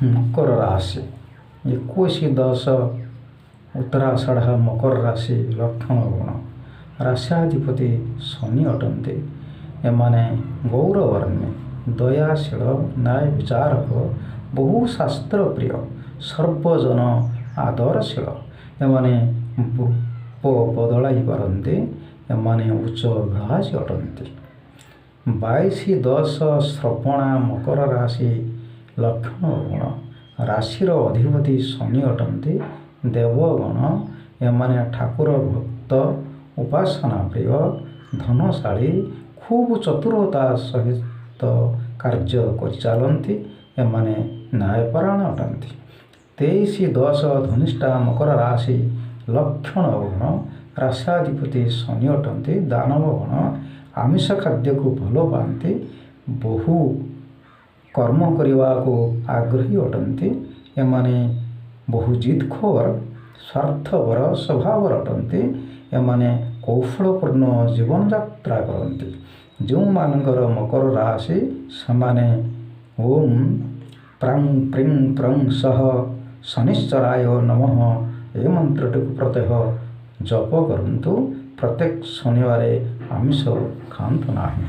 ମକର ରାଶି 21-10 ଉତ୍ତରାଷାଢ଼ ମକର ରାଶି ଲକ୍ଷଣ ଗୁଣ। ରାଶ୍ୟାଧିପତି ଶନି ଅଟନ୍ତି। ଏମାନେ ଗୌରବର୍ଣ୍ଣୀ, ଦୟାଶୀଳ, ନ୍ୟାୟ ବିଚାରକ, ବହୁ ଶାସ୍ତ୍ରପ୍ରିୟ, ସର୍ବଜନ ଆଦରଶୀଳ। ଏମାନେ ରୂପ ବଦଳାଇ ପାରନ୍ତି। ଏମାନେ ଉଚ୍ଚ ଅଭିଳାଷୀ ଅଟନ୍ତି। 22-10 ଶ୍ରବଣା ମକର ରାଶି ଲକ୍ଷଣ ଗୁଣ। ରାଶିର ଅଧିପତି ଶନି ଅଟନ୍ତି। ଦେବଗଣ ଏମାନେ ଠାକୁର ଭକ୍ତ, ଉପାସନା ପ୍ରିୟ, ଧନଶାଳୀ, ଖୁବ୍ ଚତୁରତା ସହିତ କାର୍ଯ୍ୟ କରିଚାଲନ୍ତି। ଏମାନେ ନ୍ୟାୟପରାୟଣ ଅଟନ୍ତି। 23-10 ଧନିଷ୍ଠା ମକର ରାଶି ଲକ୍ଷଣ ଗୁଣ। ରାଶ୍ୟାଧିପତି ଶନି ଅଟନ୍ତି। ଦାନବ ଗଣ ଆମିଷ ଖାଦ୍ୟକୁ ଭଲ ପାଆନ୍ତି। ବହୁ କର୍ମ କରିବାକୁ ଆଗ୍ରହୀ ଅଟନ୍ତି। ଏମାନେ ବହୁ ଜିଦଖୋର, ସ୍ୱାର୍ଥପର ସ୍ୱଭାବର ଅଟନ୍ତି। ଏମାନେ କୌଶଳପୂର୍ଣ୍ଣ ଜୀବନଯାତ୍ରା କରନ୍ତି। ଯେଉଁମାନଙ୍କର ମକର ରାଶି ସେମାନେ ଓಂ ପ୍ରାଂ ପ୍ରିଂ ପ୍ରଂ ସହ ଶନିଶ୍ଚରାୟ ନମଃ ଏ ମନ୍ତ୍ରଟିକୁ ପ୍ରତ୍ୟହ ଜପ କରନ୍ତୁ। ପ୍ରତ୍ୟେକ ଶନିବାରେ ଆମିଷ ଖାଆନ୍ତୁ ନାହିଁ।